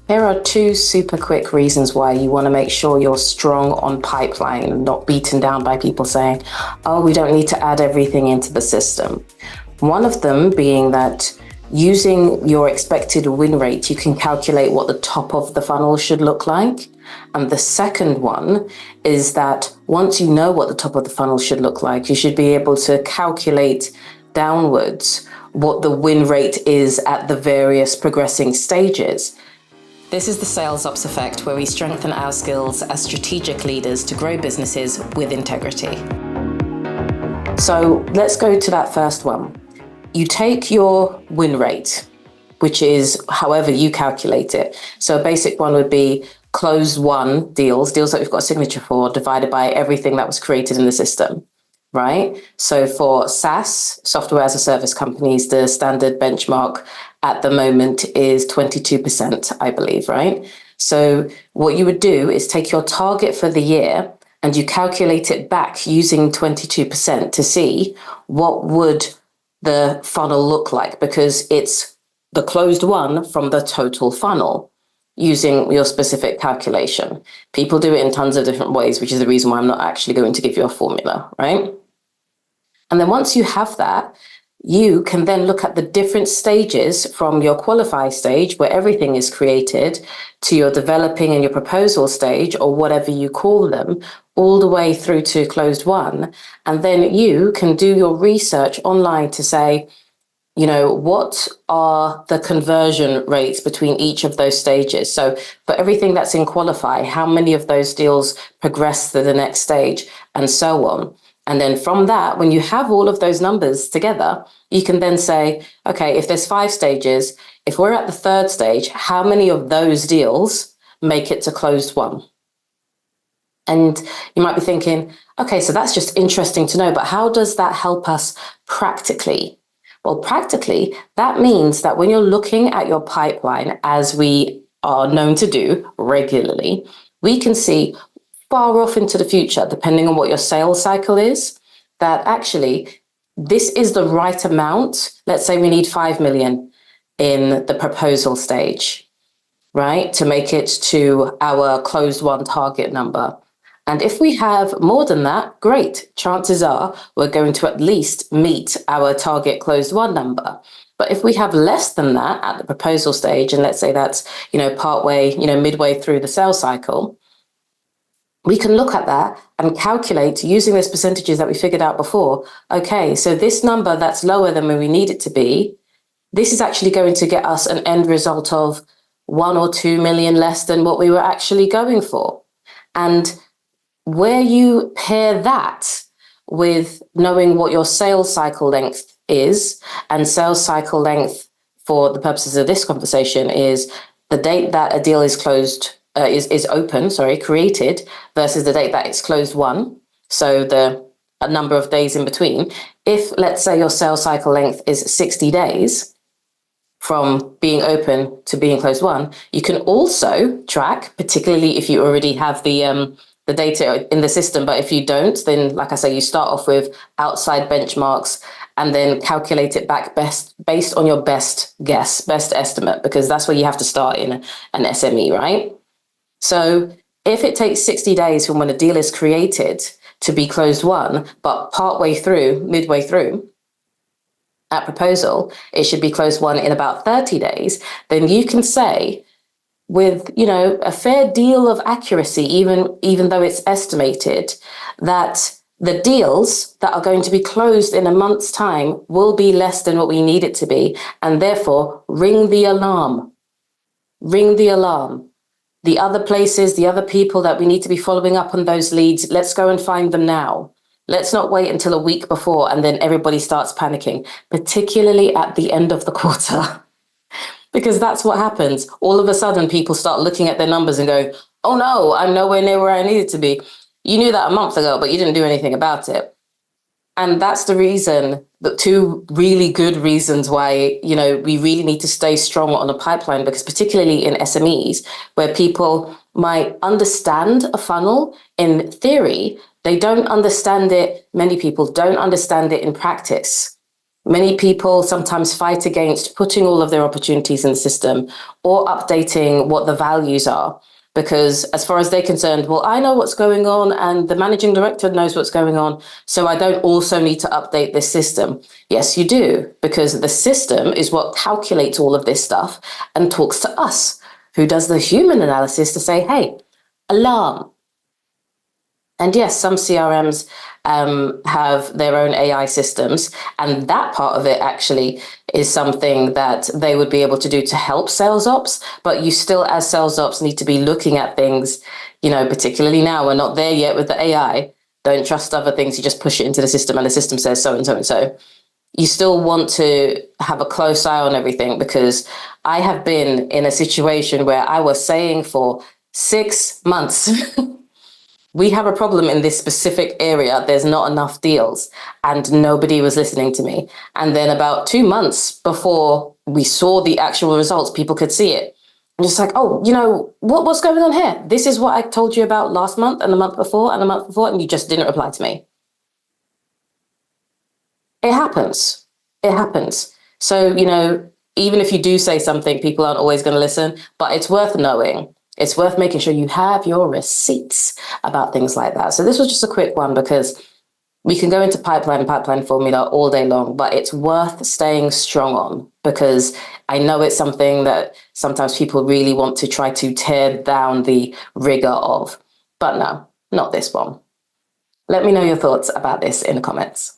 Here are two super quick reasons why you want to make sure you're strong on pipeline and not beaten down by people saying, oh, we don't need to add everything into the system. One of them being that using your expected win rate, you can calculate what the top of the funnel should look like. And the second one is that once you know what the top of the funnel should look like, you should be able to calculate downwards what the win rate is at the various progressing stages. This is the Sales Ops Effect, where we strengthen our skills as strategic leaders to grow businesses with integrity. So let's go to that first one. You take your win rate, which is however you calculate it. So a basic one would be closed won deals that we've got a signature for, divided by everything that was created in the system, right? So for SaaS, software as a service companies, the standard benchmark at the moment is 22%, I believe, right? So what you would do is take your target for the year and you calculate it back using 22% to see what would the funnel look like, because it's the closed one from the total funnel using your specific calculation. People do it in tons of different ways, which is the reason why I'm not actually going to give you a formula, right? And then once you have that, you can then look at the different stages from your qualify stage, where everything is created, to your developing and your proposal stage, or whatever you call them, all the way through to closed one. And then you can do your research online to say, you know, what are the conversion rates between each of those stages? So for everything that's in qualify, how many of those deals progress to the next stage, and so on. And then from that, when you have all of those numbers together, you can then say, okay, if there's 5 stages, if we're at the 3rd stage, how many of those deals make it to closed one? And you might be thinking, okay, so that's just interesting to know, but how does that help us practically? Well, practically, that means that when you're looking at your pipeline, as we are known to do regularly, we can see far off into the future, depending on what your sales cycle is, that actually this is the right amount. Let's say we need 5 million in the proposal stage, right, to make it to our closed one target number. And if we have more than that, great. Chances are we're going to at least meet our target closed one number. But if we have less than that at the proposal stage, and let's say that's, partway, midway through the sales cycle, we can look at that and calculate using those percentages that we figured out before. Okay, so this number that's lower than where we need it to be, this is actually going to get us an end result of 1 or 2 million less than what we were actually going for. And where you pair that with knowing what your sales cycle length is, and sales cycle length for the purposes of this conversation is the date that a deal is created versus the date that it's closed won. So a number of days in between. If, let's say, your sales cycle length is 60 days from being open to being closed won, you can also track, particularly if you already have the data in the system. But if you don't, then like I say, you start off with outside benchmarks and then calculate it back based on your best guess, best estimate, because that's where you have to start in an SME, right? So if it takes 60 days from when a deal is created to be closed won, but midway through at proposal, it should be closed won in about 30 days, then you can say with, a fair deal of accuracy, even though it's estimated, that the deals that are going to be closed in a month's time will be less than what we need it to be. And therefore, ring the alarm. Ring the alarm. The other places, the other people that we need to be following up on those leads, let's go and find them now. Let's not wait until a week before and then everybody starts panicking, particularly at the end of the quarter. Because that's what happens. All of a sudden, people start looking at their numbers and go, oh no, I'm nowhere near where I needed to be. You knew that a month ago, but you didn't do anything about it. And that's the reason, the 2 really good reasons why, we really need to stay strong on a pipeline, because particularly in SMEs, where people might understand a funnel in theory, they don't understand it. Many people don't understand it in practice. Many people sometimes fight against putting all of their opportunities in the system or updating what the values are, because as far as they're concerned, well, I know what's going on and the managing director knows what's going on, so I don't also need to update this system. Yes, you do, because the system is what calculates all of this stuff and talks to us, who does the human analysis to say, hey, alarm. And yes, some CRMs have their own AI systems, and that part of it actually is something that they would be able to do to help sales ops. But you still, as sales ops, need to be looking at things, you know, particularly now, we're not there yet with the AI. Don't trust other things. You just push it into the system and the system says so and so and so. You still want to have a close eye on everything, because I have been in a situation where I was saying for 6 months, we have a problem in this specific area. There's not enough deals, and nobody was listening to me. And then about 2 months before we saw the actual results, people could see it. I'm just like, oh, you know, what's going on here? This is what I told you about last month and the month before and the month before, and you just didn't reply to me. It happens. It happens. So, you know, even if you do say something, people aren't always going to listen, but it's worth knowing. It's worth making sure you have your receipts about things like that. So this was just a quick one, because we can go into pipeline formula all day long, but it's worth staying strong on, because I know it's something that sometimes people really want to try to tear down the rigor of, but no, not this one. Let me know your thoughts about this in the comments.